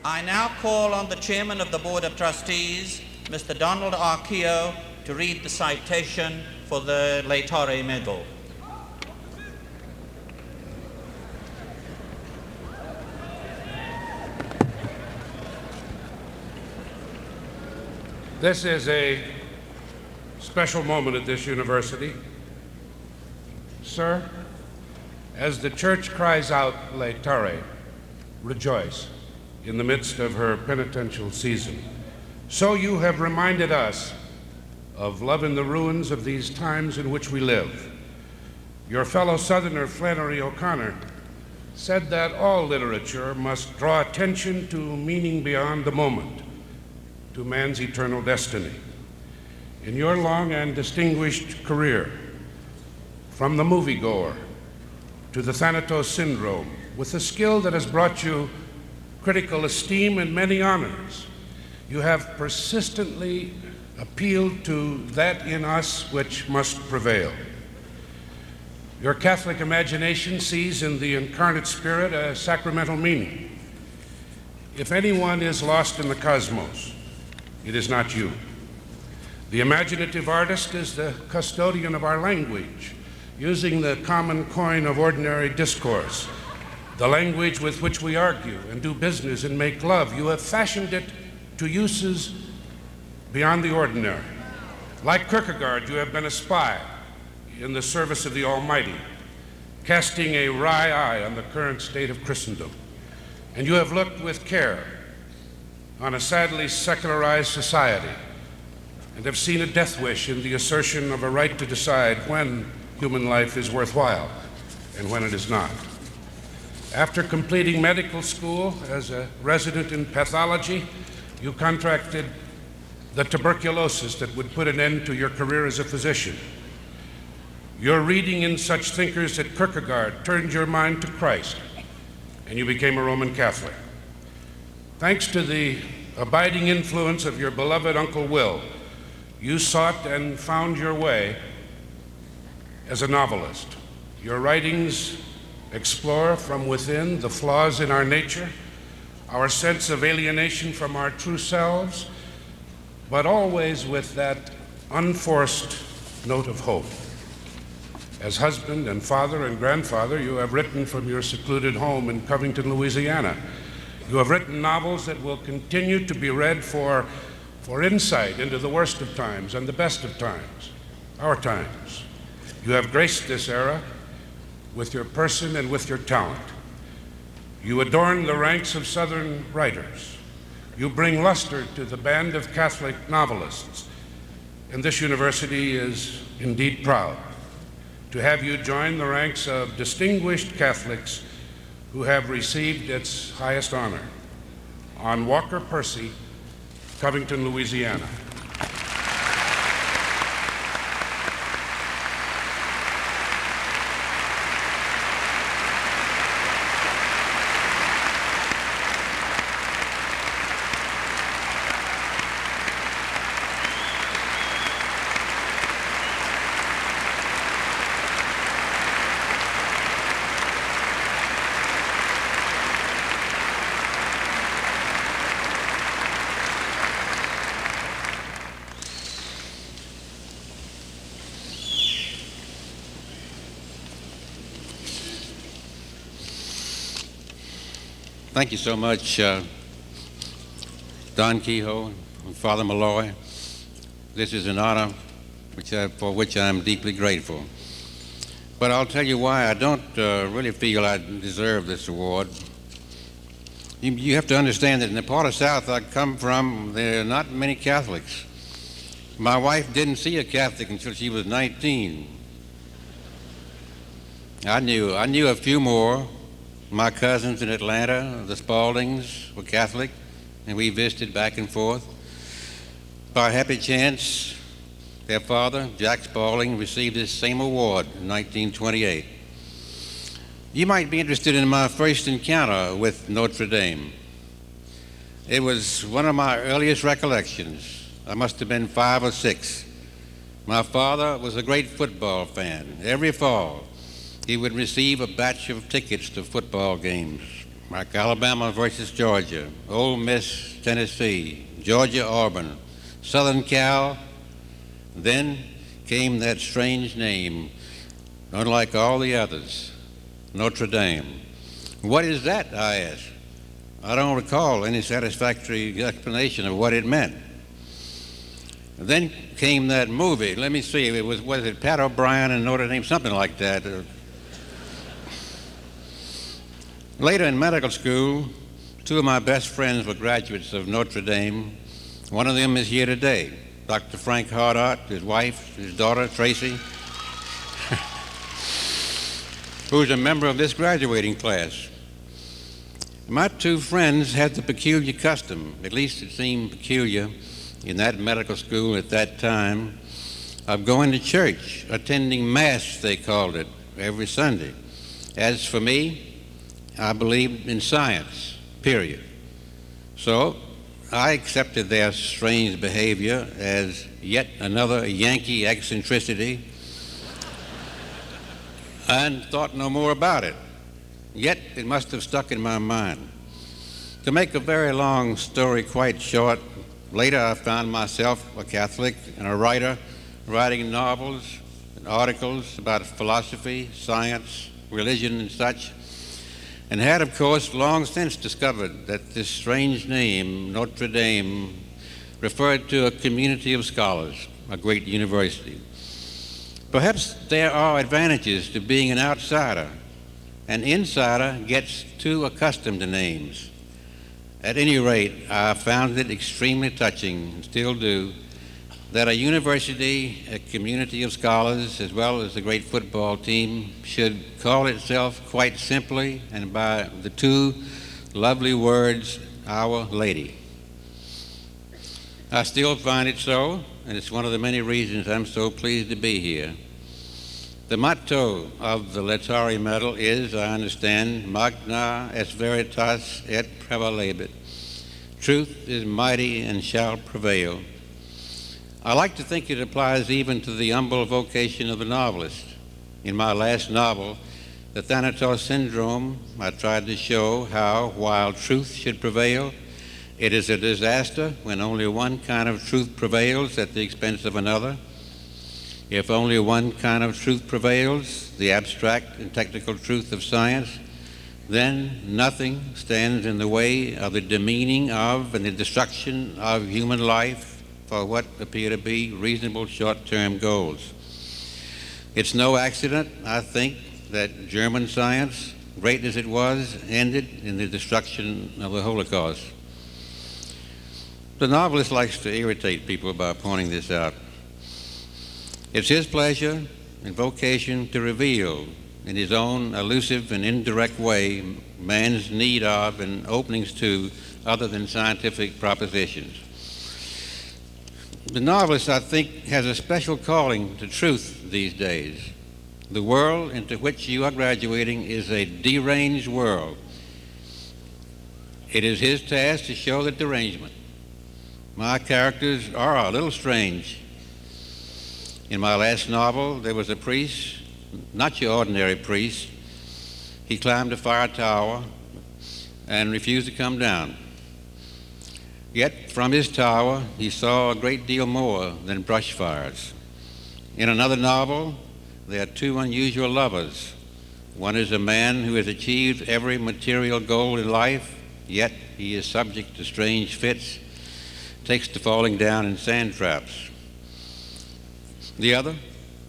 I now call on the Chairman of the Board of Trustees, Mr. Donald R. Keogh, to read the citation for the Laetare Medal. This is a special moment at this university. Sir, as the church cries out, Laetare, rejoice, in the midst of her penitential season, so you have reminded us of love in the ruins of these times in which we live. Your fellow Southerner Flannery O'Connor said that all literature must draw attention to meaning beyond the moment, to man's eternal destiny. In your long and distinguished career, from the moviegoer to the Thanatos Syndrome, with a skill that has brought you critical esteem and many honors, you have persistently appealed to that in us which must prevail. Your Catholic imagination sees in the incarnate spirit a sacramental meaning. If anyone is lost in the cosmos, it is not you. The imaginative artist is the custodian of our language, using the common coin of ordinary discourse, the language with which we argue and do business and make love. You have fashioned it to uses beyond the ordinary. Like Kierkegaard, you have been a spy in the service of the Almighty, casting a wry eye on the current state of Christendom. And you have looked with care on a sadly secularized society and have seen a death wish in the assertion of a right to decide when human life is worthwhile and when it is not. After completing medical school as a resident in pathology, you contracted the tuberculosis that would put an end to your career as a physician. Your reading in such thinkers as Kierkegaard turned your mind to Christ, and you became a Roman Catholic. Thanks to the abiding influence of your beloved Uncle Will, you sought and found your way as a novelist. Your writings explore from within the flaws in our nature, our sense of alienation from our true selves, but always with that unforced note of hope. As husband and father and grandfather, you have written from your secluded home in Covington, Louisiana. You have written novels that will continue to be read for insight into the worst of times and the best of times, our times. You have graced this era with your person and with your talent. You adorn the ranks of Southern writers. You bring luster to the band of Catholic novelists. And this university is indeed proud to have you join the ranks of distinguished Catholics who have received its highest honor. On Walker Percy, Covington, Louisiana. Thank you so much, Don Kehoe and Father Malloy. This is an honor for which I'm deeply grateful. But I'll tell you why I don't really feel I deserve this award. You have to understand that in the part of South I come from, there are not many Catholics. My wife didn't see a Catholic until she was 19. I knew a few more. My cousins in Atlanta, the Spaldings, were Catholic, and we visited back and forth. By happy chance, their father, Jack Spalding, received this same award in 1928. You might be interested in my first encounter with Notre Dame. It was one of my earliest recollections. I must have been 5 or 6. My father was a great football fan. Every fall, he would receive a batch of tickets to football games. like Alabama versus Georgia, Ole Miss, Tennessee, Georgia, Auburn, Southern Cal. Then came that strange name, unlike all the others, Notre Dame. What is that, I asked. I don't recall any satisfactory explanation of what it meant. Then came that movie. Let me see, was it Pat O'Brien and Notre Dame, something like that. Later in medical school, two of my best friends were graduates of Notre Dame. One of them is here today, Dr. Frank Hardart, his wife, his daughter, Tracy, who's a member of this graduating class. My two friends had the peculiar custom, at least it seemed peculiar in that medical school at that time, of going to church, attending Mass, they called it, every Sunday. As for me, I believed in science, period. So I accepted their strange behavior as yet another Yankee eccentricity and thought no more about it. Yet it must have stuck in my mind. To make a very long story quite short, later I found myself a Catholic and a writer, writing novels and articles about philosophy, science, religion, and such, and had, of course, long since discovered that this strange name, Notre Dame, referred to a community of scholars, a great university. Perhaps there are advantages to being an outsider. An insider gets too accustomed to names. At any rate, I found it extremely touching, and still do, that a university, a community of scholars, as well as a great football team, should call itself quite simply and by the two lovely words, Our Lady. I still find it so, and it's one of the many reasons I'm so pleased to be here. The motto of the Laetare Medal is, I understand, Magna est veritas et prevalebit. Truth is mighty and shall prevail. I like to think it applies even to the humble vocation of the novelist. In my last novel, The Thanatos Syndrome, I tried to show how, while truth should prevail, it is a disaster when only one kind of truth prevails at the expense of another. If only one kind of truth prevails, the abstract and technical truth of science, then nothing stands in the way of the demeaning of and the destruction of human life for what appear to be reasonable short-term goals. It's no accident, I think, that German science, great as it was, ended in the destruction of the Holocaust. The novelist likes to irritate people by pointing this out. It's his pleasure and vocation to reveal, in his own elusive and indirect way, man's need of and openings to other than scientific propositions. The novelist, I think, has a special calling to truth these days. The world into which you are graduating is a deranged world. It is his task to show the derangement. My characters are a little strange. In my last novel, there was a priest, not your ordinary priest. He climbed a fire tower and refused to come down. Yet from his tower, he saw a great deal more than brush fires. In another novel, there are two unusual lovers. One is a man who has achieved every material goal in life, yet he is subject to strange fits, takes to falling down in sand traps. The other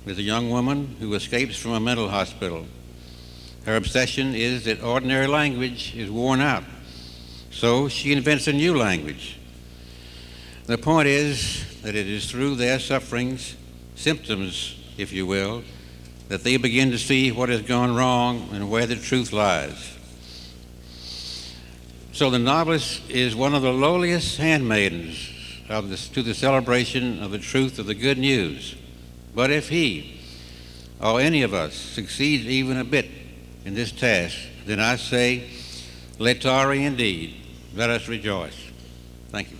is a young woman who escapes from a mental hospital. Her obsession is that ordinary language is worn out, so she invents a new language. The point is that it is through their sufferings, symptoms, if you will, that they begin to see what has gone wrong and where the truth lies. So the novelist is one of the lowliest handmaidens to the celebration of the truth of the good news. But if he, or any of us, succeeds even a bit in this task, then I say, Laetare indeed, let us rejoice. Thank you.